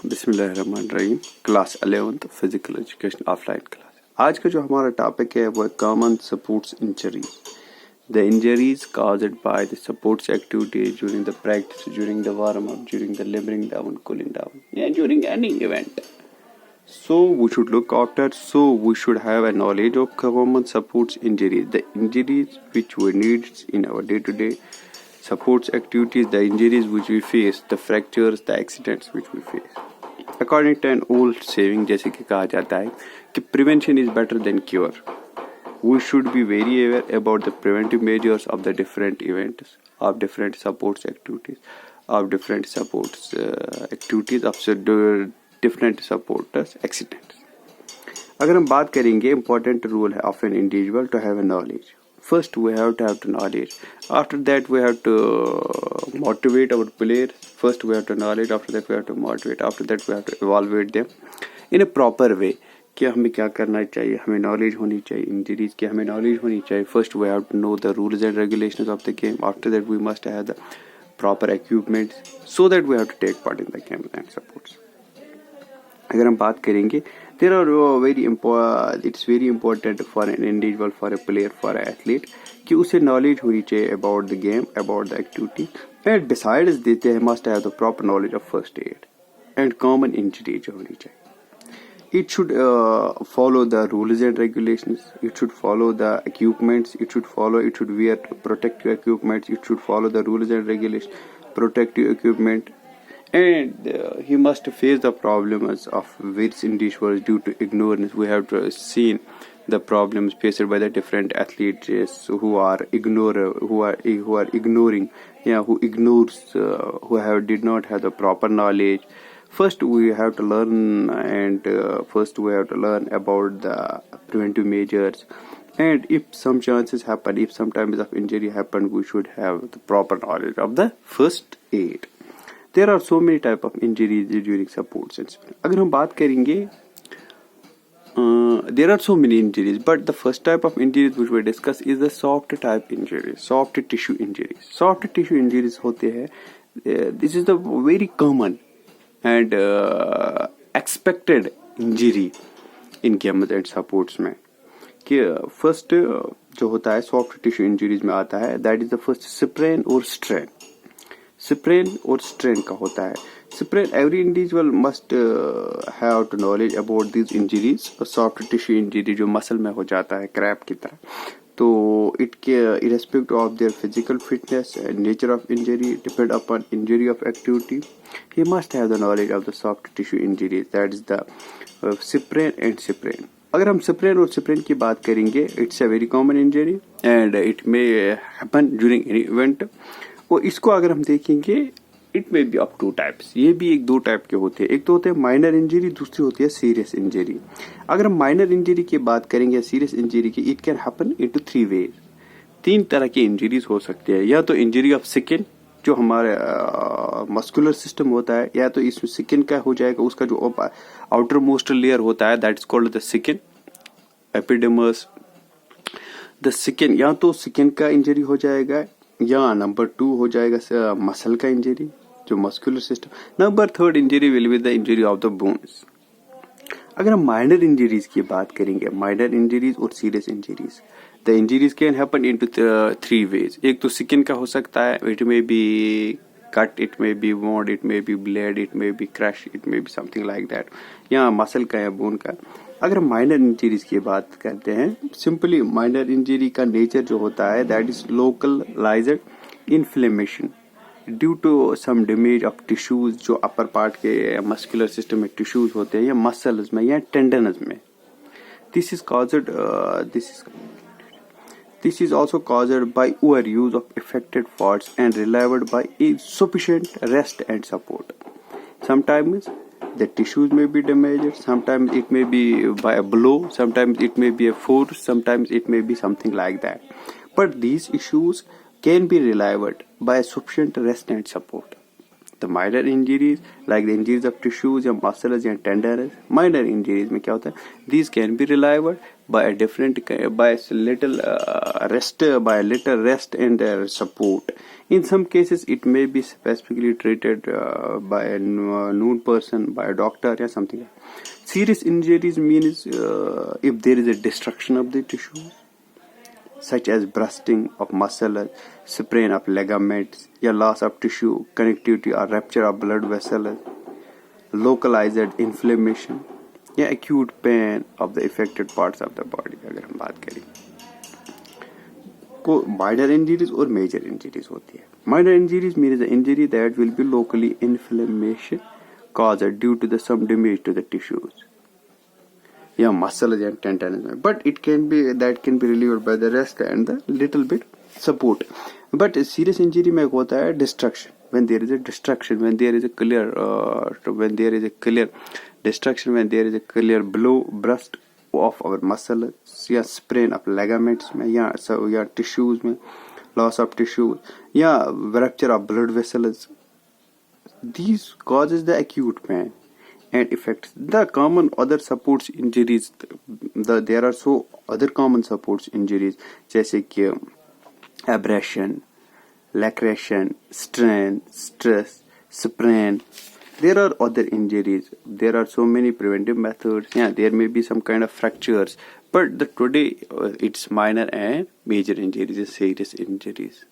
बिस्मिल्लाहिर्रहमानिर्रहीम। Class 11th physical education offline class. आज का जो हमारा टॉपिक है वो है common sports injuries, the injuries caused by the sports activities during the practice, during the warm up, during the limbering down, cooling down, yeah, during any event. So we should look after, so we should have a knowledge of common sports injuries, the injuries which we need in our day-to-day sports activities, the injuries which we face, the fractures, the accidents which we face. According to an old saying, जैसे कि कहा जाता है कि prevention is better than cure. We should be very aware about the preventive measures of the different events, of different sports activities, of different sports activities, of different supporters accidents. अगर हम बात करेंगे important rule of an individual to have a knowledge. First we have to have the knowledge. After that we have to motivate our players. First we have to knowledge. After that we have to motivate. After that we have to evaluate them in a proper way. कि हमें क्या करना चाहिए, हमें knowledge होनी चाहिए injuries की, हमें नॉलेज होनी चाहिए. First we have to know the rules and regulations of the game. After that we must have the proper equipments so that we have to take part in the game and supports. अगर हम बात करेंगे there are it's very important for an individual, for a player, for an athlete कि उसे knowledge होनी चाहिए about the game, about the activity, and besides this they must have the proper knowledge of first aid and common injury जो होनी चाहिए. It should follow the rules and regulations. It should follow the equipments. It should wear protective equipments. It should follow the rules and regulations, protective equipment. And he must face the problems of various individuals due to ignorance. We have to seen the problems faced by the different athletes who are ignoring, who ignores, did not have the proper knowledge. First we have to learn, and first we have to learn about the preventive measures. And if some chances happen, if some times of injury happen, we should have the proper knowledge of the first aid. There are so many type of injuries during sports and sport. अगर हम बात करेंगे, there are so many injuries, but the first type of injuries which we discuss is the soft type injuries, soft tissue injuries. Soft tissue injuries होते हैं, this is the very common and expected injury in games and sports में. कि first जो होता है soft tissue injuries में आता है, that is the first sprain or strain. Sprain और स्ट्रेन का होता है. Sprain, every individual must have to knowledge about this injuries. Soft tissue injury जो मसल में हो जाता है क्रैप की तरह, तो इट के irrespective of their physical fitness and nature of injury depend upon injury of activity, he must have the knowledge of the soft tissue injuries, that is the sprain and sprain. अगर हम sprain और sprain की बात करेंगे, it's a very common injury and it may happen during any event. और इसको अगर हम देखेंगे, it may be of two types. ये भी एक दो टाइप के होते हैं. एक तो होते हैं माइनर इंजरी, दूसरी होती है सीरियस इंजरी. अगर हम माइनर इंजरी की बात करेंगे, सीरियस इंजरी की, it can happen into three ways. तीन तरह की इंजरीज हो सकती है. या तो इंजरी ऑफ स्किन, जो हमारे मस्कुलर सिस्टम होता है, या तो इसमें स्किन का हो जाएगा, उसका जो आउटर मोस्ट लेयर होता है, that is called the skin epidermis. The skin, या तो स्किन का इंजरी हो जाएगा, या नंबर 2 हो जाएगा मसल का इंजरी, जो muscular system. Number 3 injury will be the injury of the bones. अगर हम माइनर इंजरीज की बात करेंगे, माइनर इंजरीज और serious injuries, the injuries can happen into three ways. एक तो स्किन का हो सकता है, it may be cut, it may be wound, it may be blade, it may be crush, it may be something like that, या muscle का या bone का. अगर माइनर इंजरीज की बात करते हैं, सिंपली माइनर इंजरी का नेचर जो होता है, that is localised inflammation due to some damage of tissues, जो अपर पार्ट के मस्कुलर सिस्टम में टिश्यूज होते हैं, या मसल्स में, या टेंडनस में. This is also caused by over use of affected parts and relieved by insufficient rest and support. Sometimes the tissues may be damaged, sometimes it may be by a blow, sometimes it may be a force, sometimes it may be something like that. But these issues can be relieved by sufficient rest and support. The minor injuries, like the injuries of tissues या muscles या tendons, minor injuries में क्या होता है, these can be relieved by a little rest and support. In some cases, it may be specifically treated by a known person, by a doctor or something. Serious injuries means if there is a destruction of the tissue, such as bursting of muscle, sprain of ligaments, or loss of tissue connectivity or rupture of blood vessels, localized inflammation या acute pain of the affected parts of the body. अगर हम बात करें को minor injuries और major injuries होती है. Minor injuries means the injury that will be locally inflammation caused due to some damage to the tissues या muscles and tendons, but it can be relieved by the rest and the little bit support. But serious injury में होता है destruction. When there is a destruction, when there is a clear destruction, when there is a clear burst of our muscle या sprain of ligaments में या tissues में loss of tissues या rupture of blood vessels, these causes the acute pain and affects the common other supports injuries. There are so other common supports injuries जैसे कि abrasion, laceration, strain, stress, sprain. There are other injuries. There are so many preventive methods. Yeah, there may be some kind of fractures, but today it's minor and major injuries, serious injuries.